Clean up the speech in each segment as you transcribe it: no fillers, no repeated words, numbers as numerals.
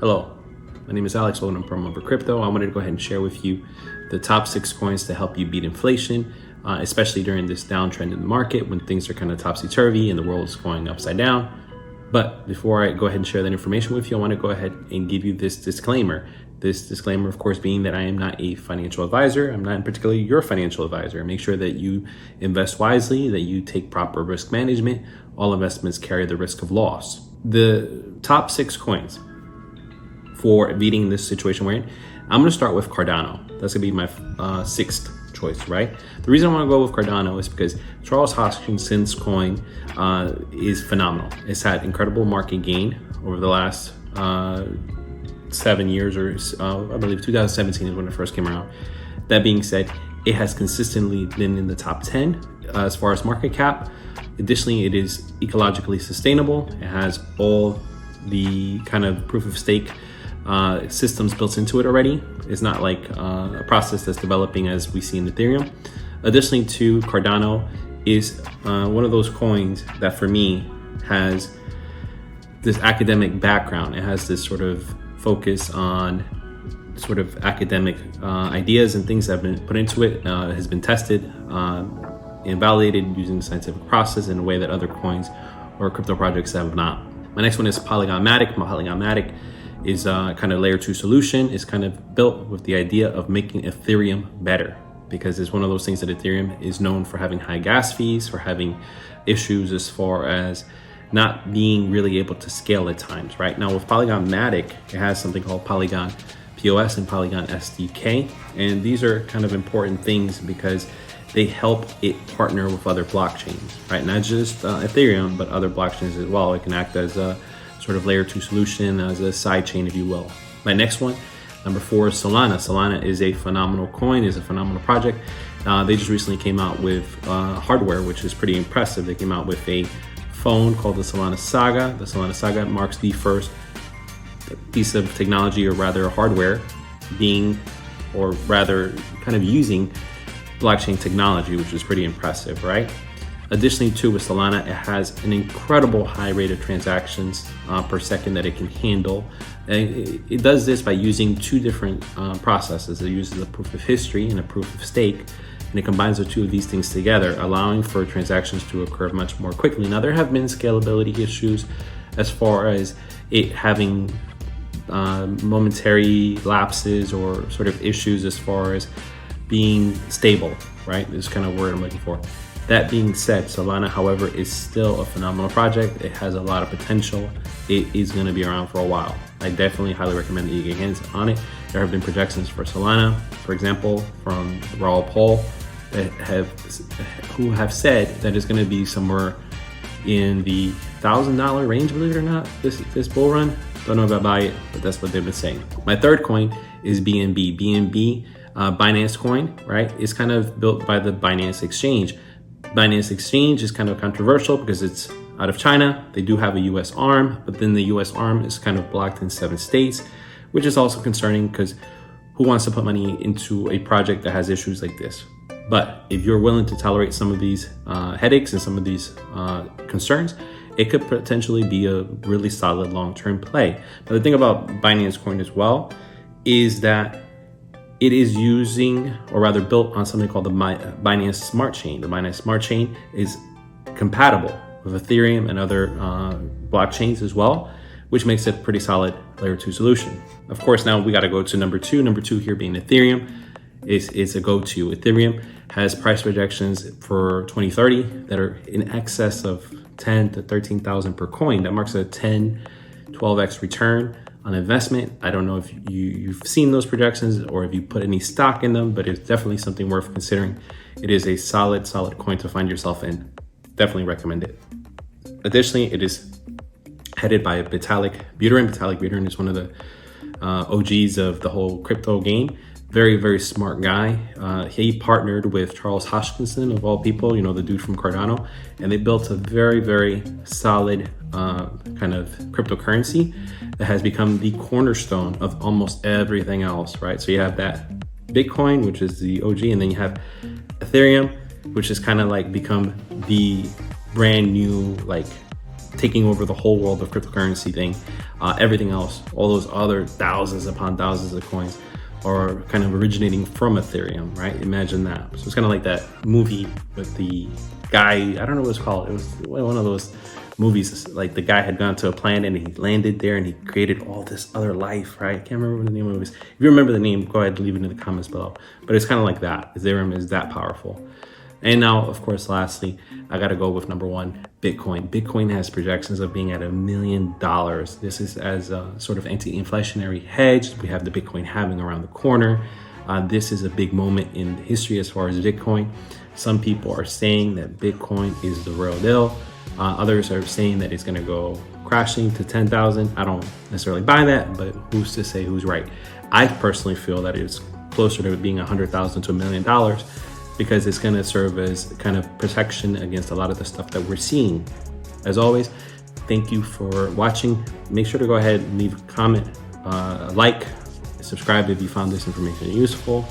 Hello, my name is Alex, welcome to Promo for Crypto. I wanted to go ahead and share with you the top 6 coins to help you beat inflation, especially during this downtrend in the market when things are kind of topsy-turvy and the world is going upside down. But before I go ahead and share that information with you, I want to go ahead and give you this disclaimer. This disclaimer, of course, being that I am not a financial advisor. I'm not in particular your financial advisor. Make sure that you invest wisely, that you take proper risk management. All investments carry the risk of loss. The top 6 coins for beating this situation we're in, I'm going to start with Cardano. That's going to be my 6th choice, right? The reason I want to go with Cardano is because Charles Hoskinson's coin is phenomenal. It's had incredible market gain over the last 7 years, or I believe 2017 is when it first came around. That being said, it has consistently been in the top 10 as far as market cap. Additionally, it is ecologically sustainable. It has all the kind of proof of stake systems built into it already. It's not like a process that's developing as we see in Ethereum. Additionally to Cardano is one of those coins that for me has this academic background. It has this sort of focus on sort of academic ideas and things that have been put into it. It has been tested and validated using the scientific process in a way that other coins or crypto projects have not. My next one is Polygon Matic. Polygon Matic is kind of layer 2 solution. It's kind of built with the idea of making Ethereum better, because it's one of those things that Ethereum is known for having high gas fees, for having issues as far as not being really able to scale at times. Right now with Polygon Matic, it has something called Polygon POS and Polygon SDK, and these are kind of important things because they help it partner with other blockchains, right? Not just Ethereum, but other blockchains as well. It can act as a sort of layer 2 solution, as a side chain, if you will. My next one, number 4, is Solana. Solana is a phenomenal coin, is a phenomenal project. They just recently came out with hardware, which is pretty impressive. They came out with a phone called the Solana Saga. The Solana Saga marks the first piece of technology, or rather hardware, being, or rather kind of using blockchain technology, which is pretty impressive, right? Additionally to with Solana, it has an incredible high rate of transactions per second that it can handle. And it does this by using 2 different processes. It uses a proof of history and a proof of stake, and it combines the 2 of these things together, allowing for transactions to occur much more quickly. Now, there have been scalability issues as far as it having momentary lapses or sort of issues as far as being stable, right? This is kind of word I'm looking for. That being said, Solana, however, is still a phenomenal project. It has a lot of potential. It is going to be around for a while. I definitely highly recommend that you get hands on it. There have been projections for Solana, for example, from Raul Paul, who have said that it's going to be somewhere in the $1,000 range, believe it or not, this bull run. Don't know if I buy it, but that's what they've been saying. My 3rd coin is BNB. BNB, Binance Coin, right? It's kind of built by the Binance Exchange. Binance Exchange is kind of controversial because it's out of China. They do have a US arm, but then the US arm is kind of blocked in 7 states, which is also concerning because who wants to put money into a project that has issues like this? But if you're willing to tolerate some of these headaches and some of these concerns, it could potentially be a really solid long-term play. But the thing about Binance Coin as well is that it is using, or rather built on something called the Binance Smart Chain. The Binance Smart Chain is compatible with Ethereum and other blockchains as well, which makes it a pretty solid layer 2 solution. Of course, now we got to go to number 2. Number 2 here being Ethereum. It's a go-to. Ethereum has price projections for 2030 that are in excess of 10 to 13,000 per coin. That marks a 12x return on investment. I don't know if you've seen those projections or if you put any stock in them, but it's definitely something worth considering. It is a solid coin to find yourself in. Definitely recommend it. Additionally, it is headed by Vitalik Buterin. Vitalik Buterin is one of the OGs of the whole crypto game. Very smart guy. He partnered with Charles Hoskinson, of all people, the dude from Cardano, and they built a very solid kind of cryptocurrency that has become the cornerstone of almost everything else, right? So you have that Bitcoin, which is the OG, and then you have Ethereum, which has kind of like become the brand new like taking over the whole world of cryptocurrency thing. Everything else, all those other thousands upon thousands of coins are kind of originating from Ethereum, right? Imagine that. So it's kind of like that movie with the guy, I don't know what it's called. It was one of those movies, like the guy had gone to a planet and he landed there and he created all this other life, right? I can't remember what the name of it was. If you remember the name, go ahead and leave it in the comments below. But it's kind of like that. Ethereum is that powerful. And now, of course, lastly, I got to go with number one, Bitcoin. Bitcoin has projections of being at $1 million. This is as a sort of anti-inflationary hedge. We have the Bitcoin halving around the corner. This is a big moment in history as far as Bitcoin. Some people are saying that Bitcoin is the real deal. Others are saying that it's going to go crashing to 10,000. I don't necessarily buy that, but who's to say who's right? I personally feel that it's closer to being 100,000 to $1 million, because it's going to serve as kind of protection against a lot of the stuff that we're seeing. As always, thank you for watching. Make sure to go ahead and leave a comment, like, subscribe if you found this information useful.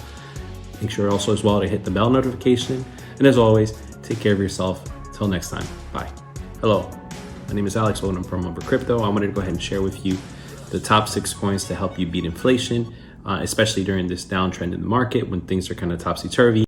Make sure also as well to hit the bell notification. And as always, take care of yourself. Till next time, bye. Hello, my name is Alex Loden from Over Crypto. I wanted to go ahead and share with you the top 6 coins to help you beat inflation, especially during this downtrend in the market when things are kind of topsy-turvy.